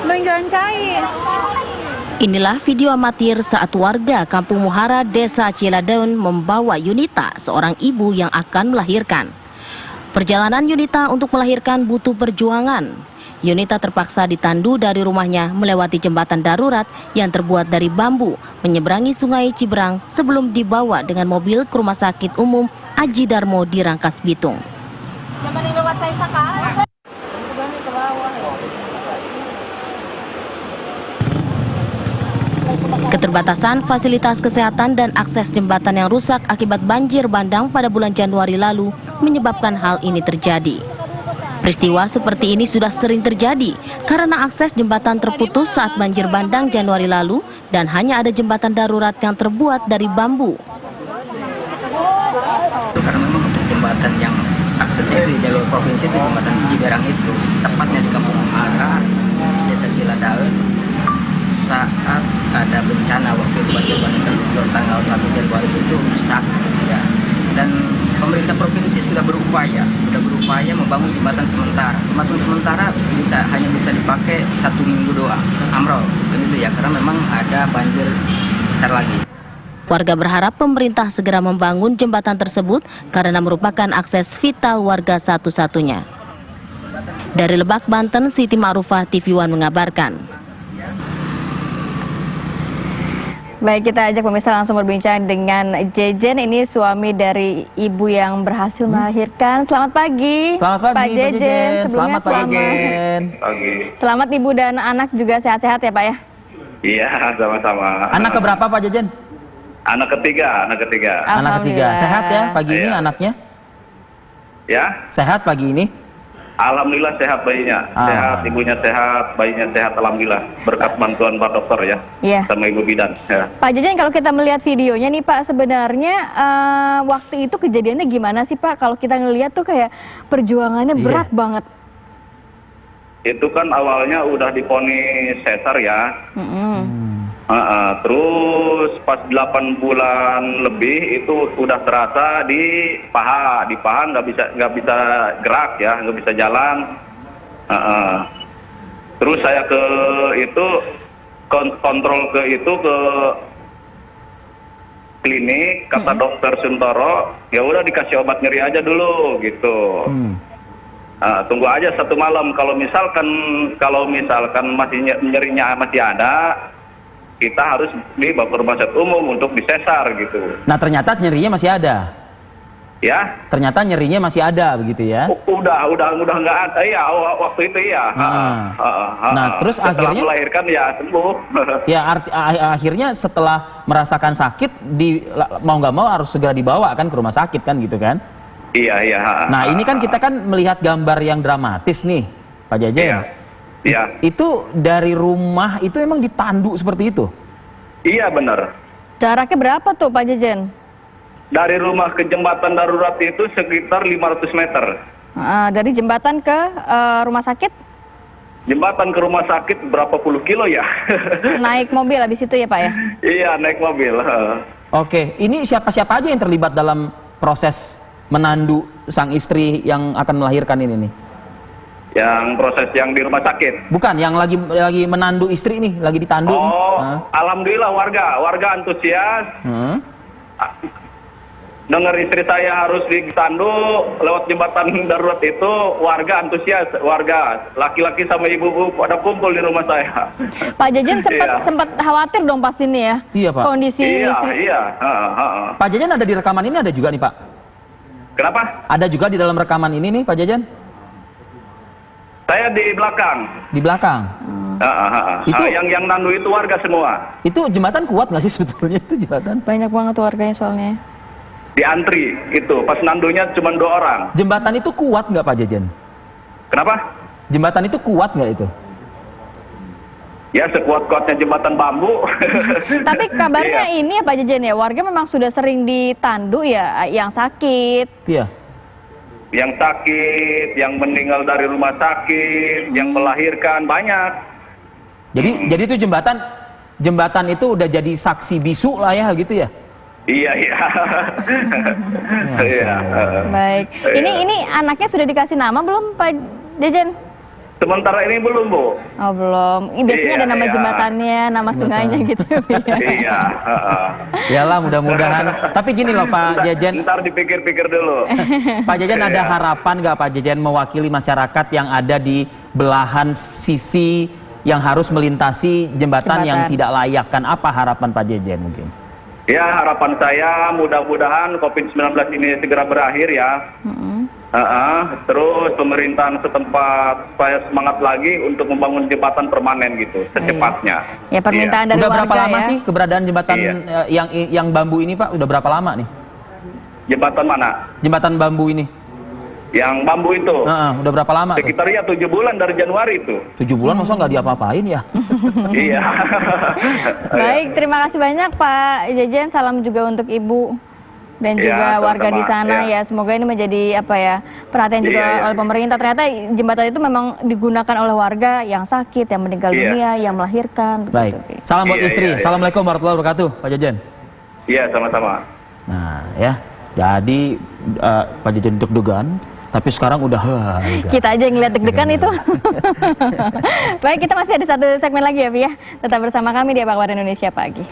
Belanjaan cair. Inilah video amatir saat warga Kampung Muhara, Desa Ciladeun membawa Yunita, seorang ibu yang akan melahirkan. Perjalanan Yunita untuk melahirkan butuh perjuangan. Yunita terpaksa ditandu dari rumahnya melewati jembatan darurat yang terbuat dari bambu, menyeberangi Sungai Ciberang sebelum dibawa dengan mobil ke Rumah Sakit Umum Aji Darmo di Rangkas Bitung. Keterbatasan fasilitas kesehatan dan akses jembatan yang rusak akibat banjir bandang pada bulan Januari lalu menyebabkan hal ini terjadi. Peristiwa seperti ini sudah sering terjadi karena akses jembatan terputus saat banjir bandang Januari lalu dan hanya ada jembatan darurat yang terbuat dari bambu. Karena memang untuk jembatan yang aksesnya di jalur provinsi itu jembatan Ciberang itu, tepatnya di Kampung Muhara, Desa Ciladeun, saat ada bencana waktu itu banjir bandang terjadi tanggal 1 Januari itu rusak, ya. Dan pemerintah provinsi sudah berupaya membangun jembatan sementara. Jembatan sementara hanya bisa dipakai 1 minggu doang, amrol, begitu ya, karena memang ada banjir besar lagi. Warga berharap pemerintah segera membangun jembatan tersebut karena merupakan akses vital warga satu-satunya. Dari Lebak, Banten, Siti Ma'rufah, TV One mengabarkan. Baik, kita ajak pemirsa langsung berbincang dengan Jejen, ini suami dari ibu yang berhasil melahirkan. Selamat pagi. Selamat pagi, Pak Jejen. Sebelumnya selamat pagi. Selamat ibu dan anak juga sehat-sehat ya Pak ya? Iya, sama-sama. Anak keberapa Pak Jejen? Anak ketiga. Anak ketiga. Alhamdulillah. Sehat ya pagi ini Iya. anaknya? Ya, Sehat pagi ini? alhamdulillah sehat bayinya. Sehat, ibunya sehat, bayinya sehat, alhamdulillah. Berkat bantuan Pak Dokter ya, Iya. sama Ibu Bidan. Ya. Pak Jejen, kalau kita melihat videonya nih Pak, sebenarnya waktu itu kejadiannya gimana sih Pak? Kalau kita ngelihat tuh kayak perjuangannya berat banget. Itu kan awalnya udah divonis sesar ya. Terus pas 8 bulan lebih itu udah terasa di paha nggak bisa gerak ya, nggak bisa jalan. Terus saya ke itu kontrol ke klinik, kata dokter Suntoro, ya udah dikasih obat nyeri aja dulu gitu. Tunggu aja 1 malam, kalau misalkan masih nyerinya masih ada, kita harus dibawa ke rumah sakit umum untuk disesar gitu. Nah ternyata nyerinya masih ada. Ya? Ternyata nyerinya masih ada begitu ya? Udah nggak ada ya waktu itu ya. Nah terus setelah akhirnya melahirkan ya sembuh. ya akhirnya setelah merasakan sakit mau nggak mau harus segera dibawa kan ke rumah sakit kan gitu kan? Iya. Nah ini kan kita kan melihat gambar yang dramatis nih Pak Jejen. Iya. Itu dari rumah itu emang ditandu seperti itu? Iya benar. Jaraknya berapa tuh Pak Jejen? Dari rumah ke jembatan darurat itu sekitar 500 meter. Dari jembatan ke rumah sakit? Jembatan ke rumah sakit berapa puluh kilo ya? Naik mobil habis itu ya Pak ya? Iya, naik mobil. Oke, ini siapa-siapa aja yang terlibat dalam proses menandu sang istri yang akan melahirkan ini nih? Yang proses yang di rumah sakit? Bukan, yang lagi menandu istri nih, lagi ditandu. Alhamdulillah warga antusias. Dengar istri saya harus ditandu lewat jembatan darurat itu, warga antusias, warga laki-laki sama ibu-ibu pada kumpul di rumah saya. Pak Jejen sempat khawatir dong pasti nih ya? Iya Pak. Kondisi istri. Iya. Pak Jejen ada di rekaman ini ada juga nih Pak? Kenapa? Ada juga di dalam rekaman ini nih Pak Jejen? Saya di belakang. Di belakang. Itu yang nandu itu warga semua. Itu jembatan kuat nggak sih sebetulnya itu jembatan? Banyak banget warganya soalnya. Diantri itu, pas nandunya cuma 2 orang. Jembatan itu kuat nggak Pak Jejen? Kenapa? Jembatan itu kuat nggak itu? Ya sekuat-kuatnya jembatan bambu. Tapi kabarnya ini ya Pak Jejen ya, warga memang sudah sering ditandu ya, yang sakit. Iya. Yang sakit, yang meninggal dari rumah sakit, yang melahirkan banyak. Jadi itu jembatan itu udah jadi saksi bisu lah ya gitu ya? Iya. Baik. Ini anaknya sudah dikasih nama belum Pak Jejen? Sementara ini belum, Bu. Oh belum. Ini biasanya Iya, ada nama iya. jembatannya, nama sungainya gitu. Iya. Yalah, mudah-mudahan. Tapi gini loh Pak Jejen, Ntar dipikir-pikir dulu. Pak Jejen ada Iya. harapan nggak Pak Jejen mewakili masyarakat yang ada di belahan sisi yang harus melintasi jembatan yang Jembatan. tidak layak? Kan apa harapan Pak Jejen mungkin? Ya, harapan saya mudah-mudahan COVID-19 ini segera berakhir ya. Terus pemerintahan setempat supaya semangat lagi untuk membangun jembatan permanen gitu secepatnya. Ya permintaan dari Udah warga berapa lama ya. sih keberadaan jembatan Iya. yang bambu ini Pak? Udah berapa lama nih? Jembatan mana? Jembatan bambu ini? Yang bambu itu. Udah berapa lama tuh? Sekitar ya 7 bulan dari Januari itu. 7 bulan masa nggak diapa-apain ya? Iya. Baik, terima kasih banyak Pak Jejen. Salam juga untuk Ibu dan Ya, juga warga di sama-sama, sana ya. ya. Semoga ini menjadi apa ya, perhatian juga Iya, iya. oleh pemerintah. Ternyata jembatan itu memang digunakan oleh warga yang sakit, yang meninggal Iya. dunia, yang melahirkan. Baik. begitu. Salam buat Iya, istri. iya, iya. Assalamualaikum warahmatullahi wabarakatuh Pak Jejen. Iya, sama-sama. Nah ya, jadi Pak Jejen deg-degan, tapi sekarang udah lega. Kita aja yang ngeliat deg-degan itu. Baik, kita masih ada satu segmen lagi ya, Pi ya. Tetap bersama kami di Apa Kabar Indonesia Pagi.